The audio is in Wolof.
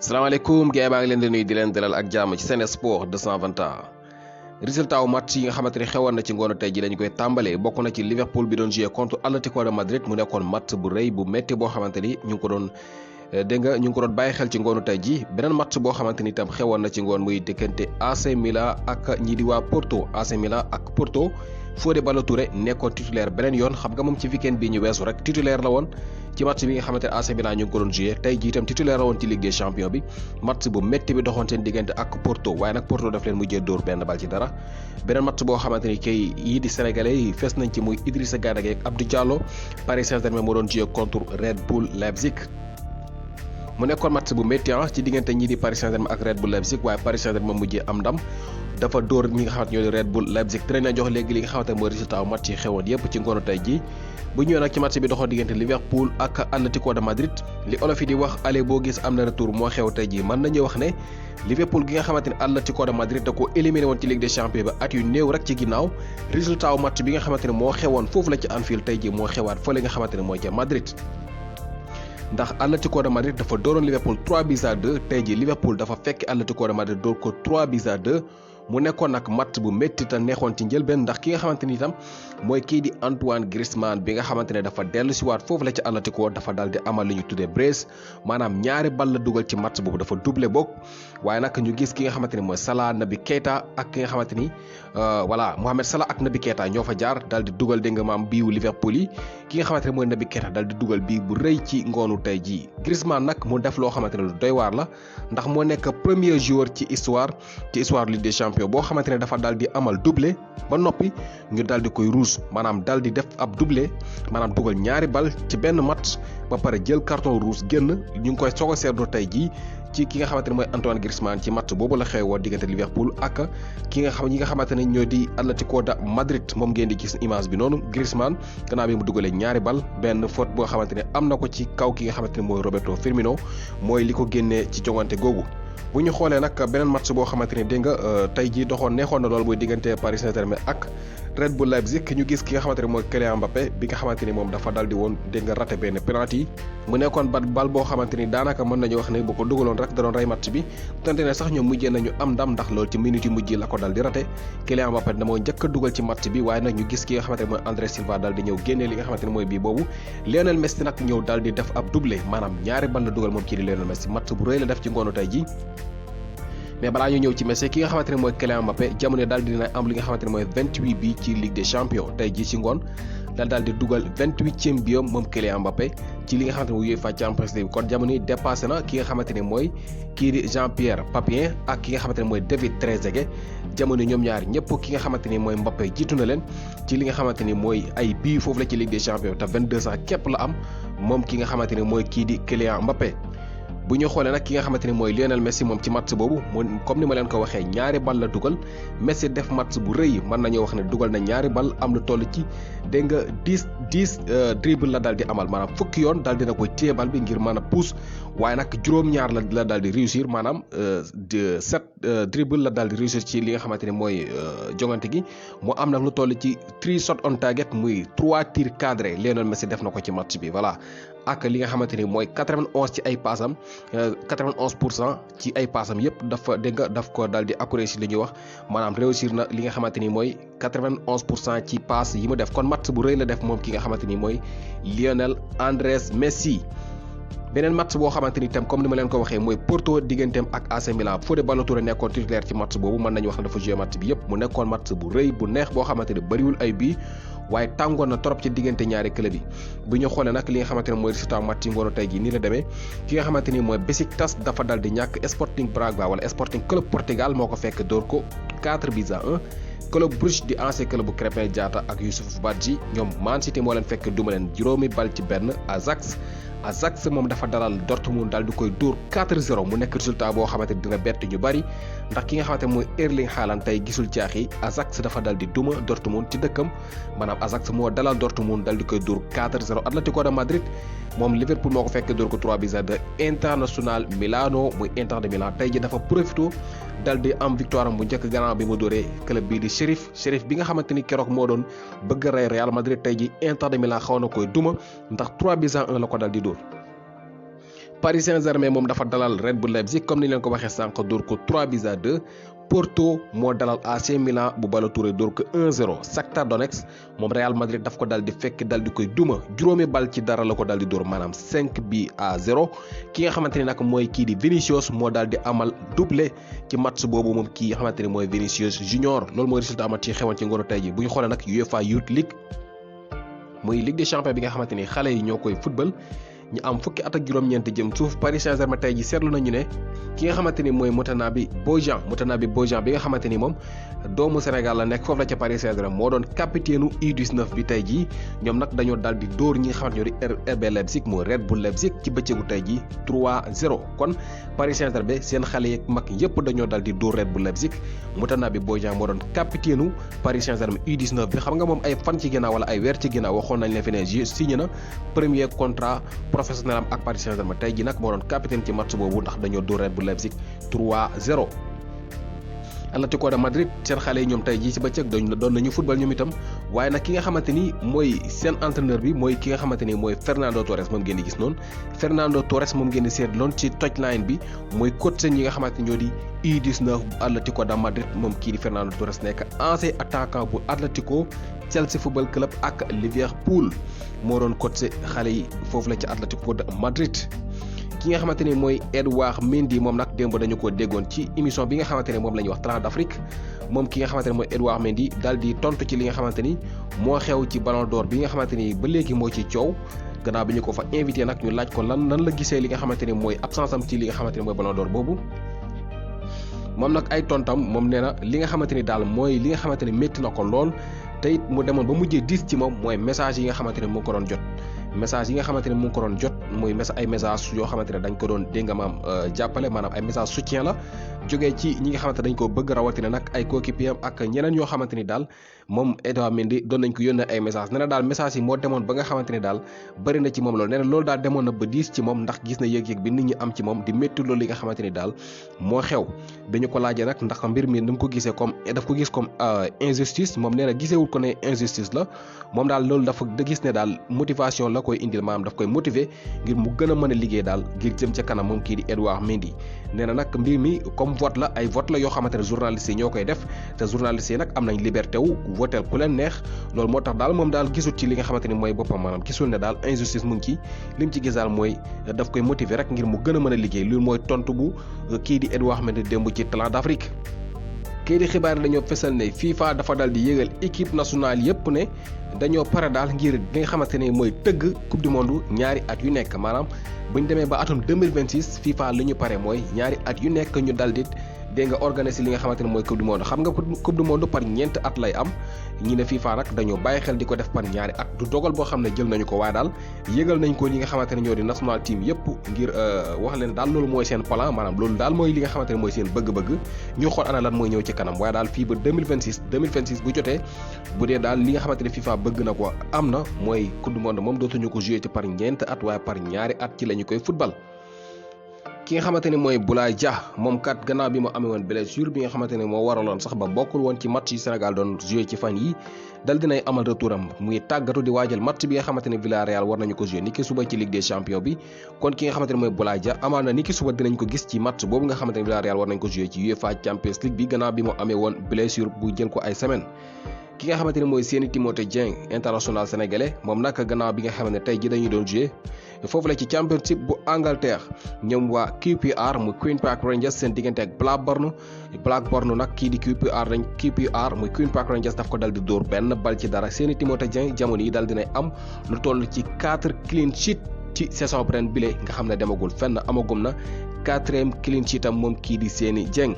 salaamaaleykum gars yi maa ngi leen di nuyu di leen dalal ak jàmm ci Sen Sports 221 résultat wu match yi nga xamante ni xewoon na ci ngoonu tey ji lañu koy tàmbalee bokk na ci Liverpool bi doon joué contre Atlético de Madrid mu nekkoon match bu rëy bu métti boo xamante ni ñu ngi ko doon bàyyi xel ci ngoonu tey ji beneen match boo xamante ni itam xewoon na ci ngoon muy diggante AC Milan ak ñi di waa Porto AC Milan ak Porto Ballo Touré nekkoon titulaire beneen yoon xam nga moom ci weekend bi ñu weesu rek titulaire la woon ci match bi nga xamante ne AC Milan ñu ngi ko doon joué tey jii itam titulaire la woon ci Ligue des Champions bi match bu métti bi doxoon seen diggante ak Porto waaye nag Porto daf leen mujjee dóor benn bal ci dara beneen match boo xamante ni kay yii di sénégalais yi fees nañ ci muy Idrissa Gana ak Abdoulaye Diallo Paris Saint-Germain moo doon joué contre Red Bull Leipzig mu nekkoon match bu métti ci diggante ñii di Paris Saint-Germain ak Red Bull Leipzig waaye Paris Saint-Germain mujjee am ndam dafa dóor ñi nga xamante ñoo di Red Bull Leipzig dinañ la jox léegi li nga xamante mooy résultat match yi xewoon yépp ci ngoonu tey ji bu ñëwee nag ci match bi doxoon diggante Liverpool ak Atlético de Madrid li olof yi di wax aller boo gis am na retour moo xew tey ji mën nañu wax ne Liverpool gi nga xamante ne Atlético de Madrid da ko éliminé woon ci Ligue des Champions ba at yu néew rek ci ginnaaw résultat match bi nga xamante ne moo xewoon foofu la ci Anfield tey ji moo xewaat fële nga xamante ne mooy ca Madrid ndax Atlético de Madrid dafa dooroon Liverpool 3-2 tey ji Liverpool dafa fekk Atlético de Madrid door ko 3-2 mu nekkoon nag match bu métti te neexoon ci njëlbeen ndax ki nga xamante ni itam mooy kii di Antoine Griezmann bi nga xamante ne dafa dellu si waat foofu la ci Atlético dafa dal di amal li ñu tuddee brace maanaam ñaari bal la dugal ci match boobu dafa doublé bokk waaye nag ñu gis ki nga xamante ni mooy Salah Naby Keita ak ki nga xamante ni Mohamed Salah ak Naby Keita ñoo fa jaar dal di dugal dégg nga maam biiwu Liverpool yi ki nga xamante ne mooy Naby Keita dal di dugal bii bu rëy ci ngoonu tey jii Griezmann nag mu def loo xamante ne lu doy waar la ndax moo nekk premier joueur ci histoire Ligue des Champions boo xamante ne dafa daal di amal doublé ba noppi ñu daal di koy rouge maanaam daal di def ab doublé maanaam dugal ñaari bal ci benn match ba pare jël carton rouge génn ñu ngi koy soog a seetlu tey jii ci ki nga xamante ne mooy Antoine Griezmann ci match boobu la xew woon diggante Liverpool ak ñi nga xamante ne ñoo di Atlético de Madrid moom ngeen di gis image bi noonu Griezmann gannaaw bi mu dugalee ñaari bal benn faute boo xamante ne am na ko ci kaw ki nga xamante ne mooy Roberto Firmino mooy li ko génnee ci jongante googu. bu ñu xoolee nag beneen match boo xamante ni dégg nga tey jii neexoon na lool muy diggante Paris Saint-Germain ak Red Bull Leipzig ñu gis ki nga xamante ne mooy Kylian Mbappé bi nga xamante ni moom dafa dal di woon dégg nga raté benn penalty mu nekkoon bal boo xamante ni daanaka mën nañu wax ne bu ko dugaloon rek da doon rey match bi tonte ne sax ñoom mujjee nañu am ndam ndax loolu ci minute yu mujj la ko dal di raté Kylian Mbappé da moo njëkk a dugal ci match bi waaye nag ñu gis ki nga xamante ne mooy André Silva dal di ñëw génnee li nga xamante ne mooy bii boobu Lionel Messi nag ñëw dal di def ab doublé maanaam ñaari bal la dugal moom kii di Lionel Messi match bu rëy la def ci ngoonu tey ji mais balaa ñu ñëw ci Messi ki nga xamante ne mooy Kylian Mbappé jamono daal dina am li nga xamante ne mooy 28 bi ci Ligue des Champions tey jii ci ngoon daal di dugal 28e bi moom Kylian Mbappé ci li nga xamante ne mooy UEFA Champions League kon jamono yi dépassé na ki nga xamante ne mooy kii di Jean-Pierre Papin ak ki nga xamante ne mooy David Trezeguet jamono ñoom ñaar ñëpp ki nga xamante ni mooy Mbappé jiitu na leen ci li nga xamante ni mooy ay bii foofu la ci Ligue des Champions te 22 ans képp la am moom ki nga xamante ne mooy kii di Kylian Mbappé. bu ñu xoolee nag ki nga xamante ni mooy Lionel Messi moom ci match boobu comme ni ma leen ko waxee ñaari bal la dugal Messi def match bu rëy mën nañoo wax ne dugal na ñaari bal am lu toll ci dégg nga 10 dribble la daal di amal maanaam fukki yoon daal dina koy téye bal bi ngir mën a pousse waaye nag juróom-ñaar la daal di réussir maanaam 7 dribble la daal di réussir ci li nga xamante ni mooy jongante gi mu am nag lu toll ci 3 shot on target muy 3 tirs cadrés Lionel Messi def na ko ci match bi voilà. ak li nga xamante ni mooy 91 ci ay passam 91% ci ay passam yëpp dafa dégg nga daf ko daal di accuracy li ñuy wax maanaam réussir na li nga xamante ni mooy 91% ci passe yi mu def kon match bu rëy la def moom ki nga xamante ni mooy Lionel Andrés Messi. beneen match boo xamante ni itam comme ni ma leen ko waxee mooy Porto digganteem ak AC Milan Ballo Touré nekkoon titulaire ci match boobu mën nañu wax ne dafa joué match bi yëpp mu nekkoon match bu rëy bu neex boo xamante ni bëriwul ay bii waaye tàngoon na trop ci diggante ñaari club yi bu ñu xoolee nag li nga xamante ne mooy résultat match yi ngoonu tey gi nii la demee ki nga xamante ni mooy Besiktas dafa dal di ñàkk Sporting Braga wala Sporting Club Portugal moo ko fekk dóor ko 4-1 Club Brugge di ancien club bu Krépin Diatta ak Youssouf Badji ñoom Man City moo leen fekk duma leen juróomi bal ci benn Ajax moom dafa dalal Dortmund daal di koy dóor 4-0 mu nekk résultat boo xamante ni dina bett ñu bari ndax ki nga xamante ne mooy Erling Haaland tey gisul caax yi Ajax dafa dal di duma Dortmund ci dëkkam maanaam Ajax moo dalal Dortmund dal di koy dóor 4-0 Atlético de Madrid moom Liverpool moo ko fekk dóor ko 3-2 International Milano muy Inter de Milan tey ji dafa profité dal di am victoire am bu njëkk gannaaw bi mu dóoree club bii di Sheriff bi nga xamante ni keroog moo doon bëgg a rey Real Madrid tey ji Inter de Milan xaw na koy duma ndax 3-1 la ko dal di dóor Paris Saint-Germain moom dafa dalal Red Bull Leipzig comme ni leen ko waxee sànq dóor ko 3-2. Porto moo dalal AC Milan bu Ballo Touré dóor ko 1-0. Shakhtar Donetsk moom Real Madrid daf ko dal di fekk dal di koy duma juróomi bal ci dara la ko dal di dóor maanaam 5-0. ki nga xamante ni nag mooy kii di Vinicius moo dal di amal doublé ci match boobu moom kii nga xamante ni mooy Vinicius Junior loolu mooy résultat match yi xewoon ci ngoonu tey ji bu ñu xoolee nag UEFA Youth League muy Ligue des Champions bi nga xamante ni xale yi ñoo koy football ñu am fukki at ak juróom-ñeent jëm suuf Paris Saint-Germain tey ji seetlu nañu ne ki nga xamante ni mooy Moussa Konaté bi nga xamante ni moom doomu Sénégal la nekk foofu la ca Paris Saint-Germain moo doon capitaine U19 bi tey jii ñoom nag dañoo dal di dóor ñi nga xamante ñoo di RB Leipzig mooy Red Bull Leipzig ci bëccëgu tey jii 3-0 kon Paris Saint-Germain seen xale yeeg mag yëpp dañoo dal di dóor Red Bull Leipzig Moussa Konaté moo doon capitaine Paris Saint-Germain U19 bi xam nga moom ay fan ci ginnaaw wala ay weer ci ginnaaw waxoon nañ leen fi ne signé na premier contrat professionnel am ak Paris Saint-Germain tey ji nag moo doon capitaine ci match boobu ndax dañoo dóor Red Bull Leipzig 3-0. Atlético de Madrid seen xale yi ñoom tey jii ci bëccëg doon nañu football ñoom itam waaye nag ki nga xamante ni mooy seen entraîneur bi mooy ki nga xamante ni mooy Fernando Torres moom ngeen di gis noonu Fernando Torres moom ngeen di seetloon ci touchline bi mooy coach seen yi nga xamante ni ñoo di U19 Atlético de Madrid moom kii di Fernando Torres nekk ancien attaquant bu Atlético Chelsea Football Club ak Liverpool moo doon coach xale yi foofu la ci Atlético de Madrid. ki nga xamante ni mooy Édouard Mendy moom nag démb dañu ko déggoon ci émission bi nga xamante ne moom la ñuy wax Talent d'Afrique moom ki nga xamante ne mooy Édouard Mendy daal di tontu ci li nga xamante ni moo xew ci Ballon d'Or bi nga xamante ni ba léegi moo ci coow gannaaw bi ñu ko fa invité nag ñu laaj ko nan la gisee li nga xamante ni mooy absence am ci li nga xamante ni mooy Ballon d'Or boobu moom nag ay tontam moom nee na li nga xamante ni daal mooy li nga xamante ni métti na ko lool te it mu demoon ba mujjee diis ci moom mooy message yi nga xamante ni mu ngi ko doon jot message yi nga xamante ni mu ngi ko doon jot muy ay message yoo xamante ne dañ ko doon dégg nga maam jàppale maanaam ay message soutien la jógee ci ñi nga xamante dañ ko bëgg rawatina nag ay coéquipiers ak ñeneen yoo xamante ni daal moom Edouard Mendy doon nañ ko yónnee ay message nee na daal message yi moo demoon ba nga xamante ni daal bëri na ci moom loolu nee na loolu daal demoon na ba diis ci moom ndax gis na yëg-yëg bi nit ñi am ci moom di métti loolu li nga xamante ni daal moo xew bi ñu ko laajee nag ndax mbir mi ni mu ko gisee comme daf ko gis comme injustice moom nee na giseewul ko ne injustice la moom daal loolu dafa gis ne daal motivation la koy indil maanaam daf koy motiver ngir mu gën a mën a liggéey daal ngir jëm ca kanam moom kii di Edouard Mendy nee na nag mbir mi comme vote la ay vote la yoo xamante ne journalistes yi ñoo koy def te journalistes yi nag am nañ liberté wu votel ku leen neex loolu moo tax daal moom daal gisul ci li nga xamante ni mooy boppam maanaam gisul ne daal injustice mu ngi ci li mu ci gis daal mooy daf koy motiver rek ngir mu gën a mën a liggéey loolu mooy tontu bu kii di Edouard Mendy démb ci Talent d'Afrique. kii di xibaar yi dañoo fesal ne FIFA dafa dal di yëgal équipe nationale yépp ne dañoo pare daal ngir li nga xamante ne mooy tëgg coupe du monde ñaari at yu nekk maanaam bu ñu demee ba atum 2026 FIFA li ñu pare mooy ñaari at yu nekk ñu dal di dégg nga organiser li nga xamante ne mooy coupe du monde xam nga coupe du monde par ñeenti at lay am ñi ne FIFA nag dañoo bàyyi xel di ko def par ñaari at du dogal boo xam ne jël nañu ko waaye daal yëgal nañ ko li nga xamante ne ñoo di national team yépp ngir wax leen daal loolu mooy seen plan maanaam loolu daal mooy li nga xamante ne mooy seen bëgg-bëgg ñu xool ana lan mooy ñëw ci kanam waaye daal fii ba 2026 bu jotee bu dee daal li nga xamante ne FIFA bëgg na ko am na mooy coupe du monde moom dootuñu ko jouer ci par ñeenti at waaye par ñaari at ci la ñu koy football. ki nga xamante ne mooy Boulaye moom kat gannaaw bi mu amee woon blessure bi nga xamante ne moo waraloon sax ba bokkul woon ci match yi Sénégal doon joué ci fan yi dal dinay amal retour am muy tàggatu di waajal match bi nga xamante ne Villarreal war nañu ko joué niki suba ci Ligue des Champions bi kon ki nga xamante ne mooy Boulaye amaan na niki suba dinañ ko gis ci match boobu nga xamante ne Villarreal war nañ ko joué ci UEFA Champions League bi gannaaw bi mu amee woon blessure bu jël ko ay semaine ki nga xamante ne mooy Seny Dieng international sénégalais moom nag gannaaw bi nga xamante ne tey ji dañuy doon joué foofu la ci championship bu Angleterre ñoom waa QPR mu Queen Park Rangers seen diggante ak Blackburn nag kii di QPR muy Queen Park Rangers daf ko dal di dóor benn bal ci dara Seny Dieng jamono yi dal dinay am lu toll ci 4 clean sheet ci saison ren bile nga xam ne demagul fenn amagum na 4e clean sheet am moom kii di Seny Dieng